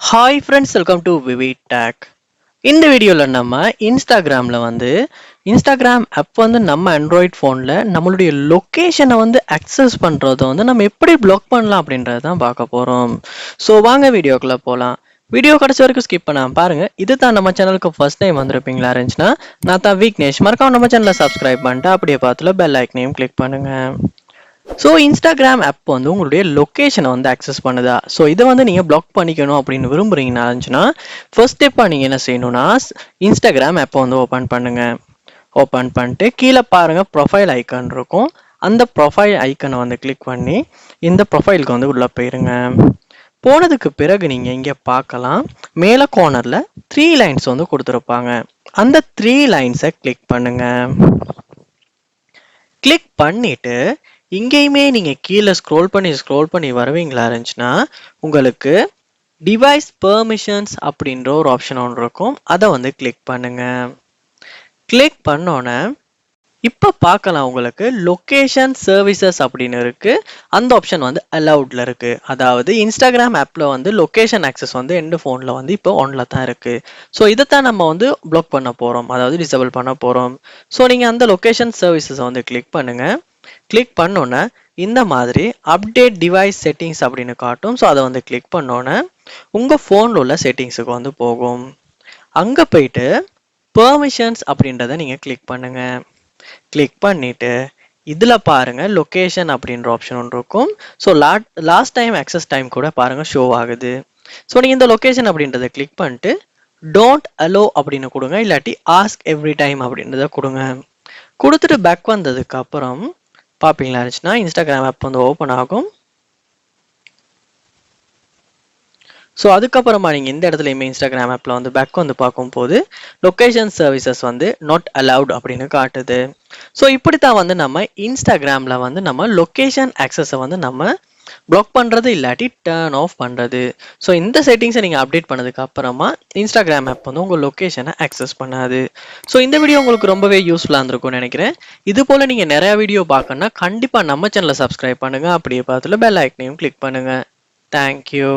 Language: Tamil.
Hi friends, welcome to V V tag. இந்த வீடியோவில் நம்ம இன்ஸ்டாகிராமில் இன்ஸ்டாகிராம் ஆப் நம்ம ஆண்ட்ராய்ட் ஃபோனில் நம்மளுடைய லொக்கேஷனை அக்சஸ் பண்ணுறதை நம்ம எப்படி பிளாக் பண்ணலாம் அப்படின்றத தான் பார்க்க போகிறோம். ஸோ வாங்க வீடியோக்குள்ளே போகலாம். வீடியோ கடைசி வரைக்கும் ஸ்கிப் பண்ணாமல் பாருங்கள். இது தான் நம்ம சேனலுக்கு ஃபர்ஸ்ட் டைம் வந்திருப்பீங்களா இருந்துச்சுன்னா, நான் தான் விக்னேஷ். மறக்காம நம்ம சேனலை சப்ஸ்கிரைப் பண்ணிட்டு அப்படியே பார்த்துல பெல் ஐக்கனையும் கிளிக் பண்ணுங்கள். ஸோ இன்ஸ்டாகிராம் ஆப் உங்களுடைய லொக்கேஷனை அக்சஸ் பண்ணுதா? ஸோ இதை நீங்கள் பிளாக் பண்ணிக்கணும் அப்படின்னு விரும்புறீங்கன்னா இருந்துச்சுன்னா, ஃபர்ஸ்ட் ஸ்டெப்பாக நீங்கள் என்ன செய்யணும்னா, இன்ஸ்டாகிராம் ஆப்பை ஓப்பன் பண்ணுங்க. ஓப்பன் பண்ணிட்டு கீழே பாருங்க ப்ரொஃபைல் ஐக்கான் இருக்கும். அந்த ப்ரொஃபைல் ஐக்கனை கிளிக் பண்ணி இந்த ப்ரொஃபைலுக்கு உள்ளே போயிருங்க. போனதுக்கு பிறகு நீங்கள் இங்கே பார்க்கலாம், மேலே கார்னரில் 3 லைன்ஸ் கொடுத்துருப்பாங்க. அந்த 3 லைன்ஸை கிளிக் பண்ணுங்க. கிளிக் பண்ணிட்டு இங்கேயுமே நீங்கள் கீழே ஸ்க்ரோல் பண்ணி வருவீங்களா இருந்துச்சுன்னா, உங்களுக்கு டிவைஸ் பெர்மிஷன்ஸ் அப்படின்ற ஒரு ஆப்ஷன் ஒன்று இருக்கும். அதை கிளிக் பண்ணுங்க. கிளிக் பண்ணோன்னே இப்போ பார்க்கலாம், உங்களுக்கு லொக்கேஷன் சர்வீசஸ் அப்படின்னு இருக்கு. அந்த ஆப்ஷன் அலவுட்ல இருக்கு. அதாவது இன்ஸ்டாகிராம் ஆப்ல லொக்கேஷன் ஆக்சஸ் எந்த ஃபோனில் இப்போ ஆன்ல தான் இருக்கு. ஸோ இதைத்தான் நம்ம பிளாக் பண்ண போறோம், அதாவது டிசேபிள் பண்ண போறோம். ஸோ நீங்க அந்த லொக்கேஷன் சர்வீசஸ் கிளிக் பண்ணுங்க. கிளிக் பண்ணோன்னே இந்த மாதிரி அப்டேட் டிவைஸ் செட்டிங்ஸ் அப்படின்னு காட்டும். ஸோ அதை கிளிக் பண்ணோன்னே உங்கள் ஃபோனில் உள்ள செட்டிங்ஸுக்கு போகும். அங்கே போயிட்டு பெர்மிஷன்ஸ் அப்படின்றத நீங்கள் கிளிக் பண்ணுங்க. கிளிக் பண்ணிட்டு இதில் பாருங்க லொக்கேஷன் அப்படின்ற ஆப்ஷன் ஒன்று இருக்கும். So last time access time கூட பாருங்க ஷோ ஆகுது. ஸோ நீங்கள் இந்த லொக்கேஷன் அப்படின்றத கிளிக் பண்ணிட்டு டோன்ட் அலோ அப்படின்னு கொடுங்க, இல்லாட்டி ஆஸ்க் எவ்ரி டைம் அப்படின்றத கொடுங்க. கொடுத்துட்டு பேக் வந்ததுக்கு அப்புறம் பார்ப்பீங்களா இருந்துச்சுன்னா இன்ஸ்டாகிராம் ஆப் ஓப்பன் ஆகும். ஸோ அதுக்கப்புறமா நீங்கள் இந்த இடத்துலையுமே இன்ஸ்டாகிராம் ஆப்பில் பேக் பார்க்கும்போது லொக்கேஷன் சர்வீசஸ் நாட் அலவுட் அப்படின்னு காட்டுது. ஸோ இப்படி தான் நம்ம இன்ஸ்டாகிராமில் நம்ம லொக்கேஷன் ஆக்சஸை நம்ம பிளாக் பண்ணுறது இல்லாட்டி டர்ன் ஆஃப் பண்ணுறது. ஸோ இந்த செட்டிங்ஸை நீங்கள் அப்டேட் பண்ணதுக்கு அப்புறமா இன்ஸ்டாகிராம் ஆப் உங்கள் லொக்கேஷனை ஆக்சஸ் பண்ணாது. ஸோ இந்த வீடியோ உங்களுக்கு ரொம்பவே யூஸ்ஃபுல்லாக இருந்திருக்கும்னு நினைக்கிறேன். இது போல் நீங்கள் நிறையா வீடியோ பார்க்கணுன்னா கண்டிப்பாக நம்ம சேனலை சப்ஸ்கிரைப் பண்ணுங்கள். அப்படியே பார்த்துல பெல் ஐக்கனையும் கிளிக் பண்ணுங்கள். தேங்க்யூ.